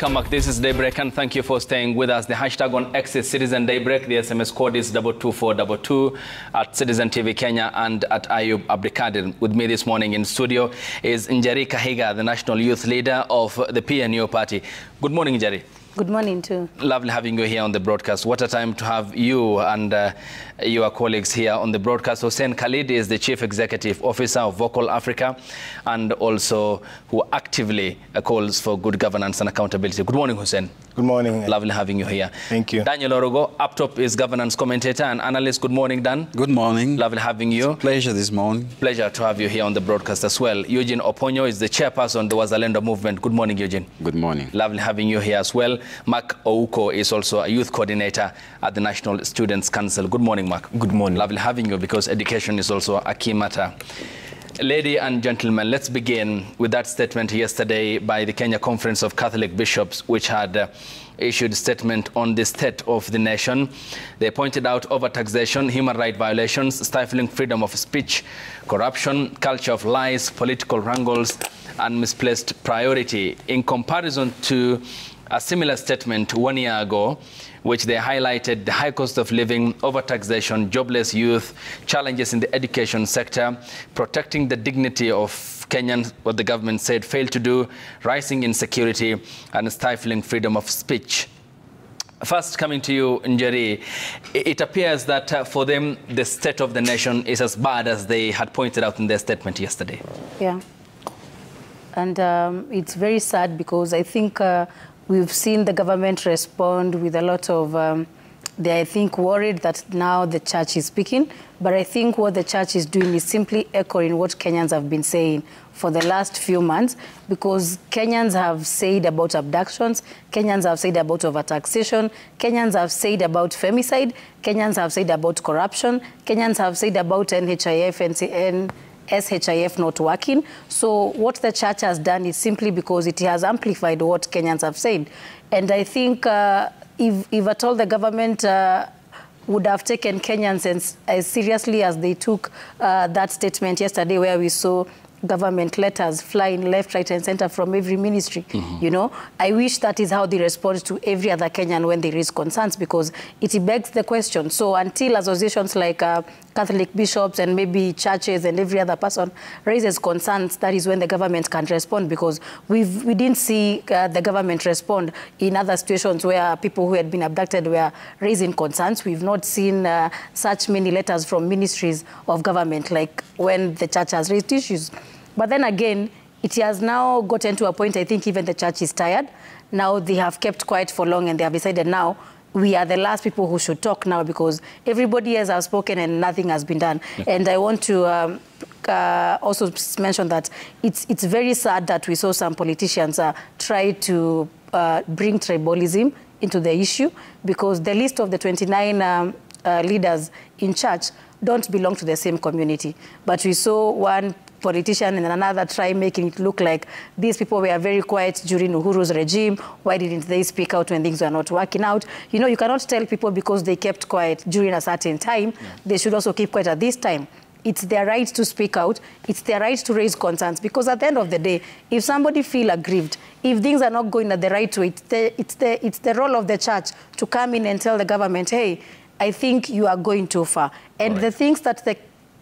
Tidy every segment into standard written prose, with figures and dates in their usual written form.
Welcome back. This is Daybreak, and thank you for staying with us. The hashtag on X is Citizen Daybreak. The SMS code is 22422 at Citizen TV Kenya and at Ayub Abdikadir. With me this morning in studio is Njeri Kahiga, the national youth leader of the PNU party. Good morning, Njeri. Good morning, too. Lovely having you here on the broadcast. What a time to have you and your colleagues here on the broadcast. Hussein Khalid is the Chief Executive Officer of Vocal Africa and also who actively calls for good governance and accountability. Good morning, Hussein. Good morning. Lovely having you here. Thank you. Daniel Orogo, up top is governance commentator and analyst. Good morning, Dan. Good morning. Lovely having you. Pleasure this morning. Pleasure to have you here on the broadcast as well. Eugene Oponyo is the chairperson of the Wazalendo movement. Good morning, Eugene. Good morning. Lovely having you here as well. Mark Ouko is also a youth coordinator at the National Students' Council. Good morning, Mark. Good morning. Lovely having you because education is also a key matter. Ladies and gentlemen, let's begin with that statement yesterday by the Kenya Conference of Catholic Bishops, which had issued a statement on the state of the nation. They pointed out overtaxation, human rights violations, stifling freedom of speech, corruption, culture of lies, political wrangles, and misplaced priority. In comparison to a similar statement 1 year ago, which they highlighted the high cost of living, overtaxation, jobless youth, challenges in the education sector, protecting the dignity of Kenyans, what the government said failed to do, rising insecurity, and stifling freedom of speech. First, coming to you, Njeri, it appears that for them, the state of the nation is as bad as they had pointed out in their statement yesterday. Yeah. And it's very sad because I think we've seen the government respond with a lot of, they're, I think, worried that now the church is speaking. But I think what the church is doing is simply echoing what Kenyans have been saying for the last few months, because Kenyans have said about abductions, Kenyans have said about overtaxation, Kenyans have said about femicide, Kenyans have said about corruption, Kenyans have said about NHIF and SHIF not working. So what the church has done is simply because it has amplified what Kenyans have said. And I think if at all the government would have taken Kenyans as seriously as they took that statement yesterday, where we saw government letters flying left, right, and center from every ministry. You know, I wish that is how they respond to every other Kenyan when they raise concerns, because it begs the question. So until associations like Catholic bishops and maybe churches and every other person raises concerns, that is when the government can respond, because we didn't see the government respond in other situations where people who had been abducted were raising concerns. We've not seen such many letters from ministries of government like when the church has raised issues. But then again, it has now gotten to a point, I think even the church is tired. Now they have kept quiet for long and they have decided now we are the last people who should talk now, because everybody else has spoken and nothing has been done. And I want to also mention that it's very sad that we saw some politicians try to bring tribalism into the issue, because the list of the 29 leaders in church don't belong to the same community. But we saw one politician and another try making it look like these people were very quiet during Uhuru's regime. Why didn't they speak out when things were not working out? You know, you cannot tell people because they kept quiet during a certain time, they should also keep quiet at this time. It's their right to speak out. It's their right to raise concerns, because at the end of the day, if somebody feel aggrieved, if things are not going at the right way, it's the role of the church to come in and tell the government, hey, I think you are going too far. And the things that the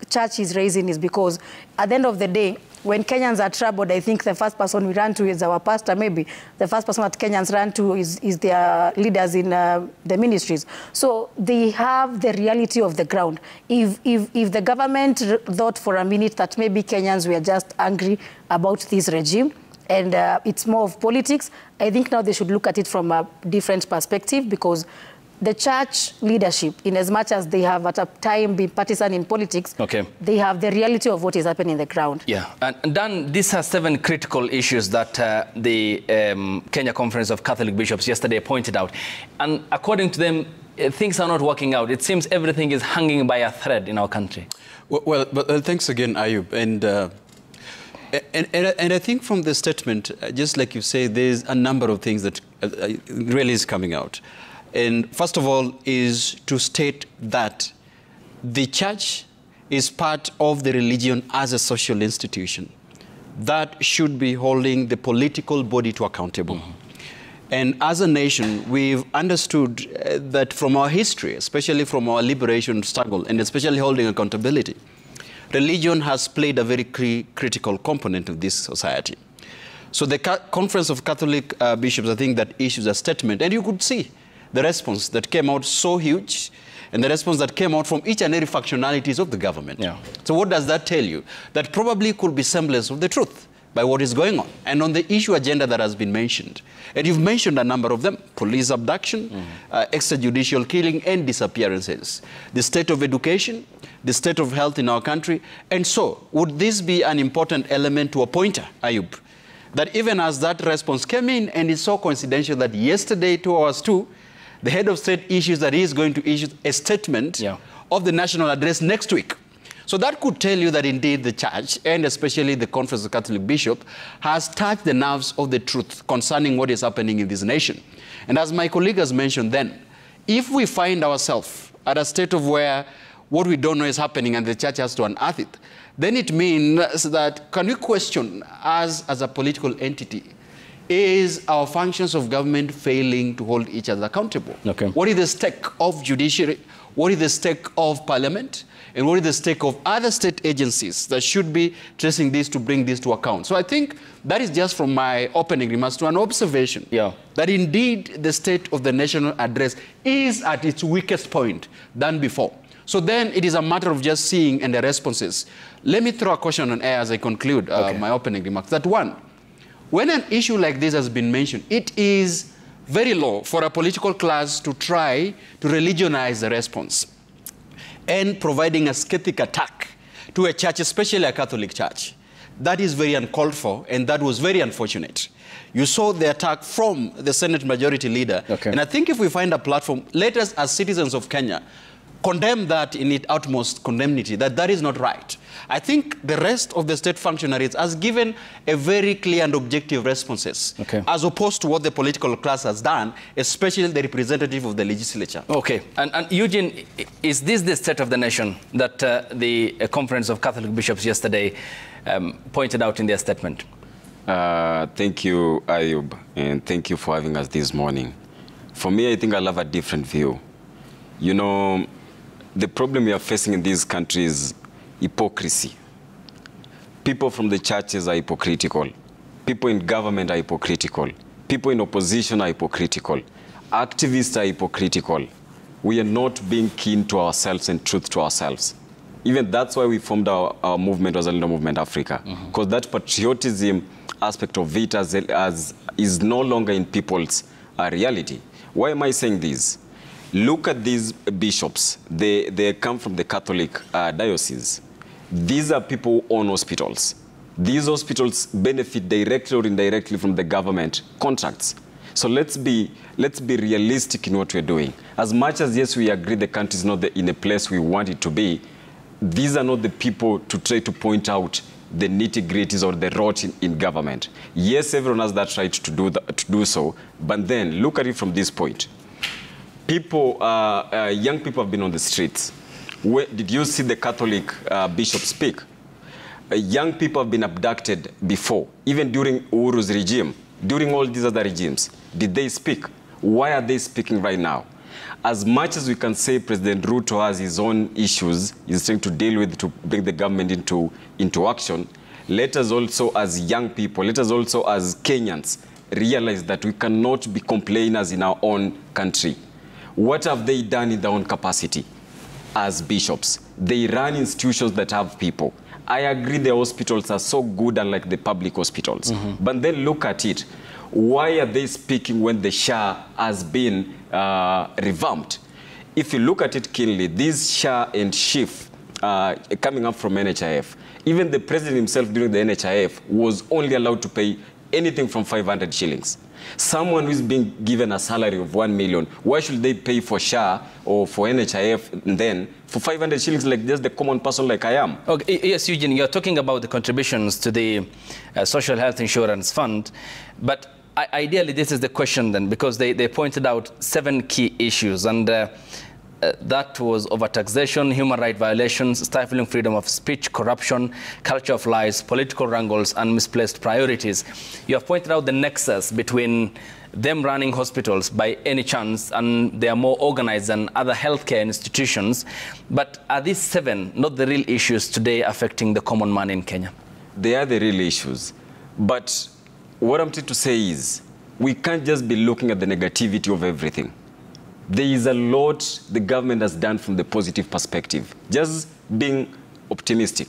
church is raising is because at the end of the day, when Kenyans are troubled, I think the first person we run to is our pastor, maybe. The first person that Kenyans run to is their leaders in the ministries. So they have the reality of the ground. If the government thought for a minute that maybe Kenyans were just angry about this regime, and it's more of politics, I think now they should look at it from a different perspective, because the church leadership, in as much as they have at a time been partisan in politics, they have the reality of what is happening in the ground. Yeah, and Dan, these are 7 critical issues that the Kenya Conference of Catholic Bishops yesterday pointed out. And according to them, things are not working out. It seems everything is hanging by a thread in our country. Well, thanks again, Ayub. And I think from the statement, just like you say, there's a number of things that really is coming out. And first of all is to state that the church is part of the religion as a social institution that should be holding the political body to accountable. And as a nation, we've understood that from our history, especially from our liberation struggle, and especially holding accountability, religion has played a very critical component of this society. So the Conference of Catholic Bishops, I think, that issues a statement, and you could see the response that came out so huge, and the response that came out from each and every functionalities of the government. Yeah. So what does that tell you? That probably could be semblance of the truth by what is going on. And on the issue agenda that has been mentioned, and you've mentioned a number of them: police abduction, extrajudicial killing, and disappearances, the state of education, the state of health in our country. And so, would this be an important element to a pointer, Ayub? That even as that response came in, and it's so coincidental that yesterday, 2 hours too, the head of state issues that he is going to issue a statement of the national address next week. So that could tell you that indeed the church, and especially the Conference of Catholic Bishops, has touched the nerves of the truth concerning what is happening in this nation. And as my colleague has mentioned then, if we find ourselves at a state of where what we don't know is happening and the church has to unearth it, then it means that, can we question us as a political entity? Is our functions of government failing to hold each other accountable? Okay. What is the stake of judiciary? What is the stake of parliament? And what is the stake of other state agencies that should be tracing this to bring this to account? So I think that is just from my opening remarks to an observation that indeed the state of the national address is at its weakest point than before. So then it is a matter of just seeing and the responses. Let me throw a question on air as I conclude my opening remarks. That one, when an issue like this has been mentioned, it is very low for a political class to try to religionize the response and providing a skeptic attack to a church, especially a Catholic church. That is very uncalled for, and that was very unfortunate. You saw the attack from the Senate Majority Leader. And I think if we find a platform, let us as citizens of Kenya condemn that in its utmost condemnity, that is not right. I think the rest of the state functionaries has given a very clear and objective responses, as opposed to what the political class has done, especially the representative of the legislature. Okay, and Eugene, is this the state of the nation that the Conference of Catholic Bishops yesterday pointed out in their statement? Thank you, Ayub, and thank you for having us this morning. For me, I think I'll have a different view. You know, the problem we are facing in this country is hypocrisy. People from the churches are hypocritical. People in government are hypocritical. People in opposition are hypocritical. Activists are hypocritical. We are not being keen to ourselves and truth to ourselves. Even that's why we formed our movement, Wazalendo Movement Africa, because that patriotism aspect of it is no longer in people's reality. Why am I saying this? Look at these bishops. They come from the Catholic diocese. These are people who own hospitals. These hospitals benefit directly or indirectly from the government contracts. So let's be realistic in what we're doing. As much as, yes, we agree the country is not in a place we want it to be, these are not the people to try to point out the nitty-gritties or the rot in government. Yes, everyone has that right to do so, but then look at it from this point. Young people have been on the streets. Did you see the Catholic bishop speak? Young people have been abducted before, even during Uhuru's regime, during all these other regimes. Did they speak? Why are they speaking right now? As much as we can say President Ruto has his own issues he's trying to deal with to bring the government into action, let us also as young people, let us also as Kenyans realize that we cannot be complainers in our own country. What have they done in their own capacity as bishops? They run institutions that have people. I agree the hospitals are so good, unlike the public hospitals. But then look at it. Why are they speaking when the SHA has been revamped? If you look at it keenly, this SHA and SHIF coming up from NHIF, even the president himself during the NHIF was only allowed to pay anything from 500 shillings. Someone who is being given a salary of 1 million, why should they pay for SHA or for NHIF and then for 500 shillings like just the common person like I am? Okay, yes, Eugene, you're talking about the contributions to the Social Health Insurance Fund, but ideally this is the question then, because they pointed out 7 key issues, and that was overtaxation, human rights violations, stifling freedom of speech, corruption, culture of lies, political wrangles, and misplaced priorities. You have pointed out the nexus between them running hospitals by any chance, and they are more organized than other healthcare institutions. But are these 7 not the real issues today affecting the common man in Kenya? They are the real issues. But what I'm trying to say is, we can't just be looking at the negativity of everything. There is a lot the government has done from the positive perspective. Just being optimistic.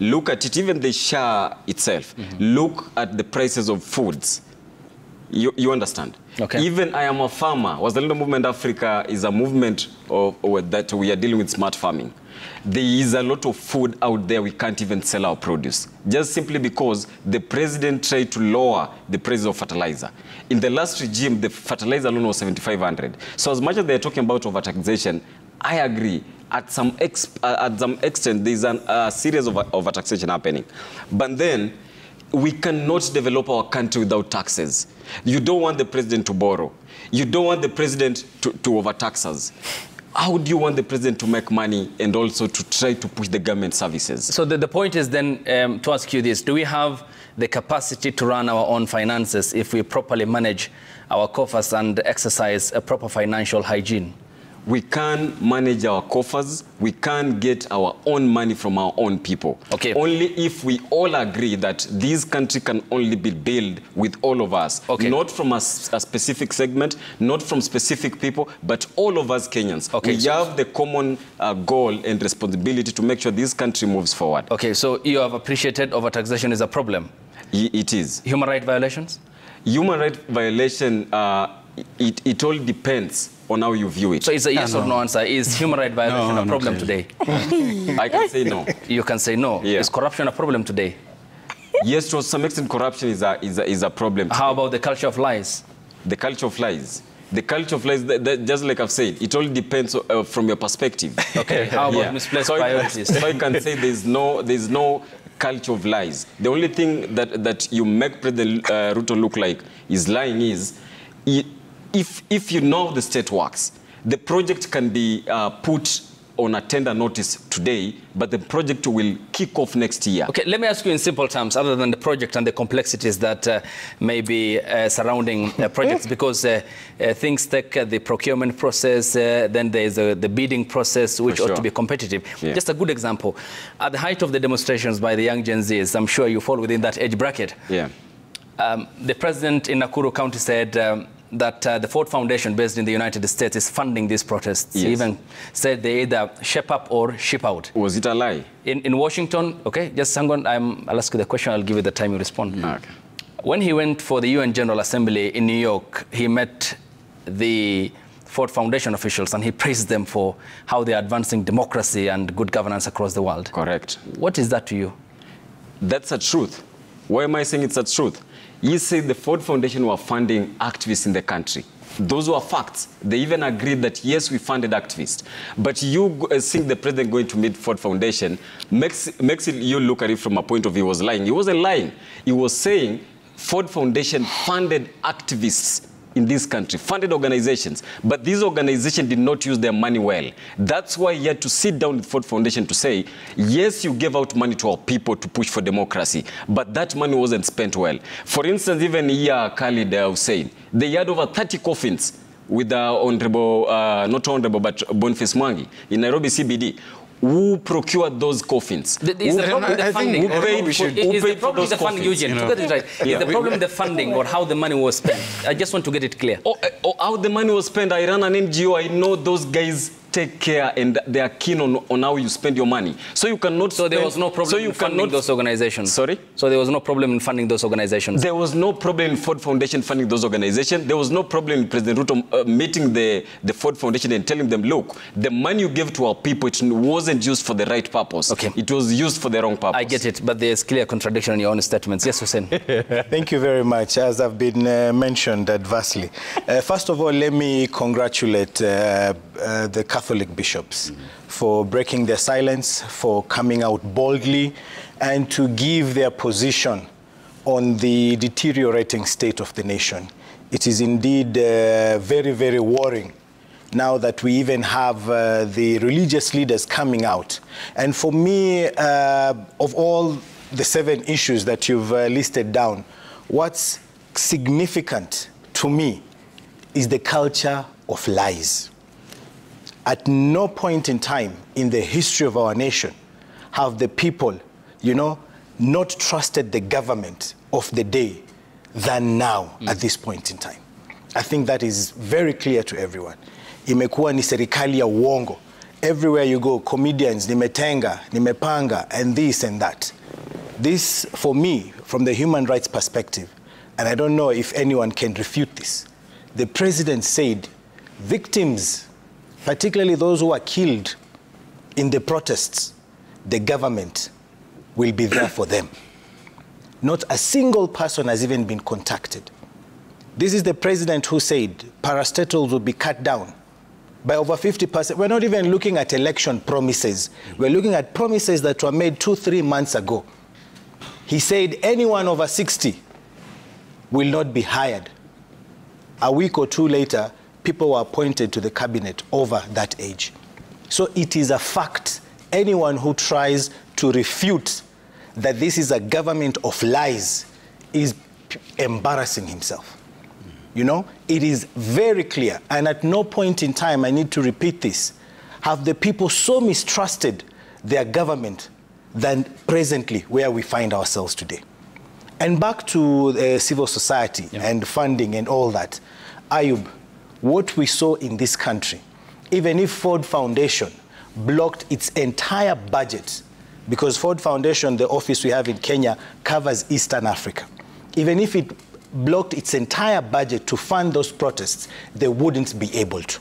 Look at it, even the SHA itself. Look at the prices of foods. You understand? Okay. Even I Am a Farmer, was the Little Movement Africa is a movement that we are dealing with smart farming. There is a lot of food out there we can't even sell our produce, just simply because the president tried to lower the price of fertilizer. In the last regime, the fertilizer alone was 7,500. So as much as they're talking about overtaxation, I agree. At some extent, there's a series of overtaxation happening. But then, we cannot develop our country without taxes. You don't want the president to borrow. You don't want the president to overtax us. How do you want the president to make money and also to try to push the government services? So the point is then to ask you this. Do we have the capacity to run our own finances if we properly manage our coffers and exercise a proper financial hygiene? We can manage our coffers. We can get our own money from our own people. Okay. Only if we all agree that this country can only be built with all of us. Okay. Not from a specific segment, not from specific people, but all of us Kenyans. Okay. We have the common goal and responsibility to make sure this country moves forward. Okay, so you have appreciated overtaxation is a problem. It is. Human rights violations? Human rights violation, it all depends on how you view it. So it's a yes or no answer. Is human rights violation a problem today? I can say no. You can say no. Yeah. Is corruption a problem today? Yes, to some extent, corruption is a problem today. How about the culture of lies? The culture of lies. The culture of lies, just like I've said, it all depends from your perspective. Okay, how about misplaced priorities? So I can say there's no culture of lies. The only thing that you make President Ruto look like is lying is, if you know how the state works, the project can be put on a tender notice today, but the project will kick off next year. Okay, let me ask you in simple terms, other than the project and the complexities that may be surrounding projects, because things take the procurement process, then there's the bidding process, which ought to be competitive. Yeah. Just a good example. At the height of the demonstrations by the young Gen Zs, I'm sure you fall within that age bracket. Yeah. The president in Nakuru County said that the Ford Foundation, based in the United States, is funding these protests. Yes. He even said they either shape up or ship out. Was it a lie? In Washington, okay, just hang on, I'll ask you the question, I'll give you the time you respond. Okay. When he went for the UN General Assembly in New York, he met the Ford Foundation officials and he praised them for how they are advancing democracy and good governance across the world. Correct. What is that to you? That's a truth. Why am I saying it's a truth? You say the Ford Foundation were funding activists in the country. Those were facts. They even agreed that, yes, we funded activists. But you think the president going to meet Ford Foundation makes you look at it from a point of view he was lying. He wasn't lying. He was saying Ford Foundation funded activists in this country, funded organizations, but these organizations did not use their money well. That's why he had to sit down with Ford Foundation to say, yes, you gave out money to our people to push for democracy, but that money wasn't spent well. For instance, even here, Khalid Hussein, they had over 30 coffins with Honorable, not Honorable, but Boniface Mwangi in Nairobi CBD. Who procured those coffins? Is the problem the funding? Who paid for those funding, Eugene? To get it right, is the problem the funding or how the money was spent? I just want to get it clear. How the money was spent, I run an NGO, I know those guys take care and they are keen on how you spend your money. So you cannot So there was no problem in funding those organizations? Sorry? So there was no problem in funding those organizations? There was no problem in Ford Foundation funding those organizations. There was no problem in President Ruto meeting the Ford Foundation and telling them, look, the money you gave to our people, it wasn't used for the right purpose. Okay. It was used for the wrong purpose. I get it, but there's clear contradiction in your own statements. Yes, Hussein. Thank you very much. As I've been mentioned adversely. First of all, let me congratulate the Catholic bishops for breaking their silence, for coming out boldly, and to give their position on the deteriorating state of the nation. It is indeed very, very worrying now that we even have the religious leaders coming out. And for me, of all the 7 issues that you've listed down, what's significant to me is the culture of lies. At no point in time in the history of our nation have the people, not trusted the government of the day than now at this point in time. I think that is very clear to everyone. Imekuwa ni serikali ya uongo. Everywhere you go, comedians, nimetenga, nimepanga, and this and that. This, for me, from the human rights perspective, and I don't know if anyone can refute this, the president said victims, particularly those who are killed in the protests, the government will be there for them. Not a single person has even been contacted. This is the president who said parastatals will be cut down by over 50%. We're not even looking at election promises. We're looking at promises that were made 2-3 months ago. He said anyone over 60 will not be hired. A week or 2 later, people were appointed to the cabinet over that age. So it is a fact. Anyone who tries to refute that this is a government of lies is embarrassing himself. It is very clear, and at no point in time, I need to repeat this, have the people so mistrusted their government than presently where we find ourselves today. And back to civil society and funding and all that, Ayub, what we saw in this country, even if Ford Foundation blocked its entire budget, because Ford Foundation, the office we have in Kenya, covers Eastern Africa. Even if it blocked its entire budget to fund those protests, they wouldn't be able to.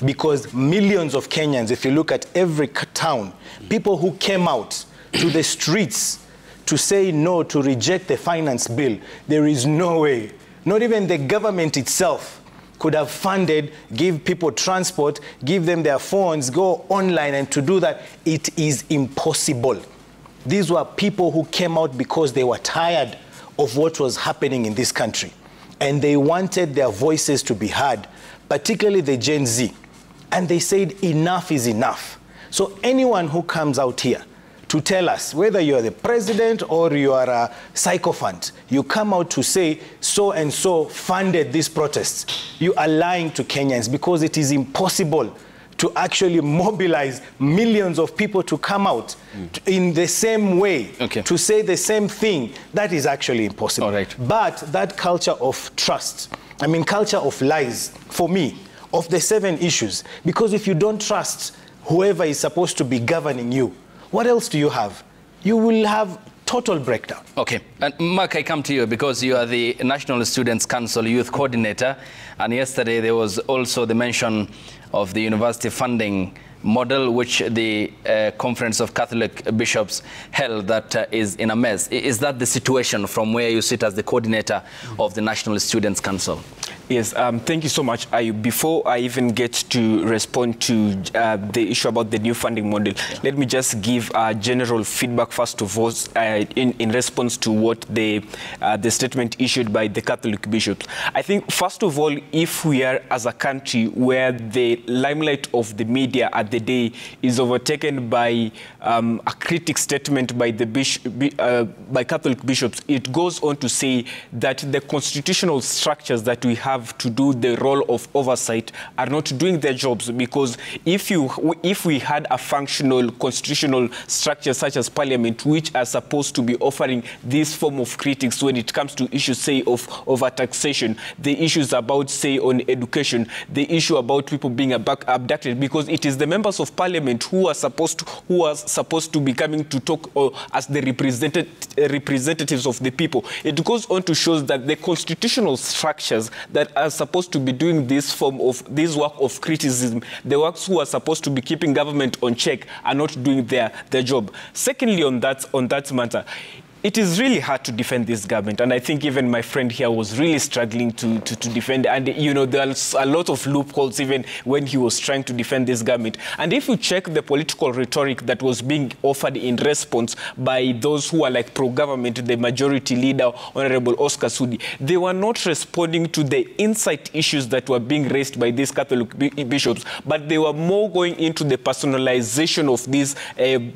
Because millions of Kenyans, if you look at every town, people who came out to the streets to say no, to reject the finance bill, there is no way, not even the government itself could have funded, give people transport, give them their phones, go online, and to do that, it is impossible. These were people who came out because they were tired of what was happening in this country. And they wanted their voices to be heard, particularly the Gen Z. And they said, enough is enough. So anyone who comes out here to tell us, whether you are the president or you are a sycophant, you come out to say so-and-so funded these protests, you are lying to Kenyans, because it is impossible to actually mobilize millions of people to come out in the same way, to say the same thing. That is actually impossible. All right. But that culture of trust, culture of lies, for me, of the 7 issues, because if you don't trust whoever is supposed to be governing you, what else do you have? You will have total breakdown. Okay. And Mark, I come to you because you are the National Students' Council Youth Coordinator. And yesterday there was also the mention of the university funding model, which the Conference of Catholic Bishops held, that is in a mess. Is that the situation from where you sit as the coordinator of the National Students' Council? Yes, thank you so much. Before I even get to respond to the issue about the new funding model, let me just give general feedback first of all in response to what the statement issued by the Catholic bishops. I think first of all, if we are as a country where the limelight of the media at the day is overtaken by a critic statement by the by Catholic bishops, it goes on to say that the constitutional structures that we have to do the role of oversight are not doing their jobs, because if we had a functional constitutional structure such as Parliament, which are supposed to be offering this form of critics when it comes to issues, say, of taxation, the issues about, say, on education, the issue about people being abducted, because it is the members of Parliament who are supposed to be coming to talk as the representatives of the people. It goes on to show that the constitutional structures that are supposed to be doing this work of criticism, the works who are supposed to be keeping government on check, are not doing their job. Secondly, on that matter, it is really hard to defend this government, and I think even my friend here was really struggling to defend. And you know, there's a lot of loopholes even when he was trying to defend this government. And if you check the political rhetoric that was being offered in response by those who are like pro-government, the majority leader, Honorable Oscar Sudi, they were not responding to the insight issues that were being raised by these Catholic bishops, but they were more going into the personalization of these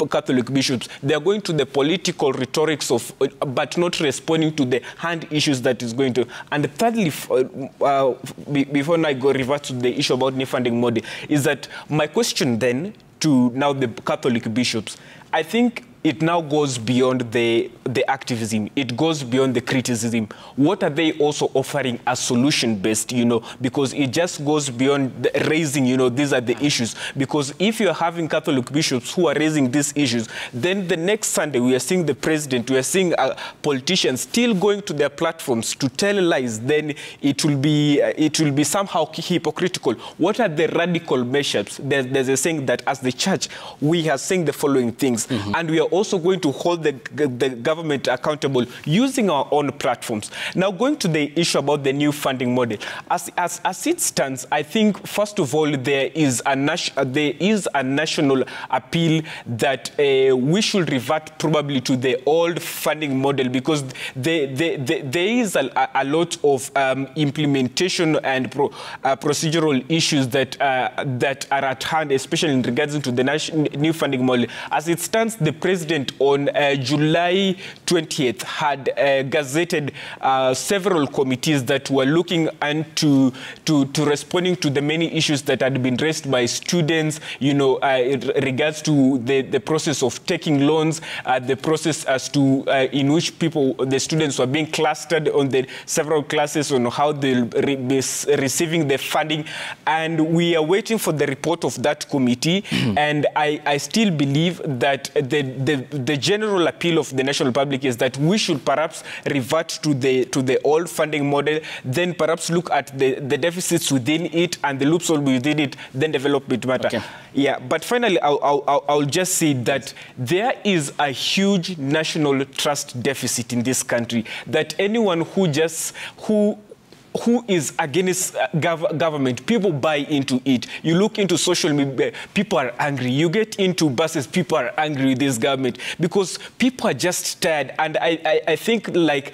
Catholic bishops. They are going to the political rhetorics of, but not responding to the hand issues that is going to. And thirdly, before I go revert to the issue about new funding model, is that my question then to now the Catholic bishops, I think it now goes beyond the activism. It goes beyond the criticism. What are they also offering as solution-based, you know, because it just goes beyond the raising, you know, these are the issues. Because if you're having Catholic bishops who are raising these issues, then the next Sunday we are seeing the president, we are seeing politicians still going to their platforms to tell lies, then it will be somehow hypocritical. What are the radical measures? There's a saying that as the church, we are saying the following things, and we are also going to hold the government accountable using our own platforms. Now, going to the issue about the new funding model, as it stands, I think first of all there is a national appeal that we should revert probably to the old funding model, because there is a lot of implementation and procedural issues that are at hand, especially in regards to the new funding model. As it stands, the president on July 20th had gazetted several committees that were looking into to responding to the many issues that had been raised by students, you know, in regards to the process of taking loans, the process as to in which the students were being clustered on the several classes, on how they'll be receiving the funding. And we are waiting for the report of that committee. And I still believe that the general appeal of the national public is that we should perhaps revert to the old funding model, then perhaps look at the deficits within it and the loopholes within it, then develop it matter. Okay. Yeah, but finally, I'll just say that there is a huge national trust deficit in this country, that anyone who is against government, people buy into it. You look into social media, people are angry. You get into buses, people are angry with this government because people are just tired. And I think like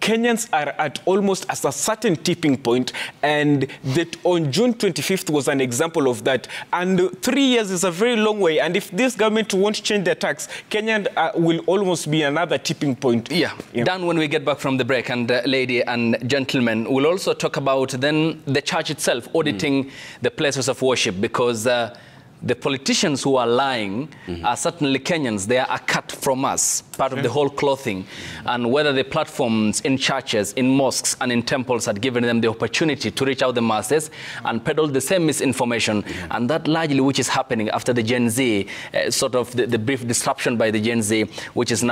Kenyans are at almost a certain tipping point, and that on June 25th was an example of that. And 3 years is a very long way. And if this government won't change their tax, Kenya will almost be another tipping point. Yeah. Dan, when we get back from the break, and lady and gentlemen, we'll also talk about then the church itself auditing the places of worship, because the politicians who are lying are certainly Kenyans. They are a cut from us, part of the whole clothing. And whether the platforms in churches, in mosques, and in temples had given them the opportunity to reach out the masses and peddle the same misinformation. And that largely which is happening after the Gen Z, sort of the brief disruption by the Gen Z, which is now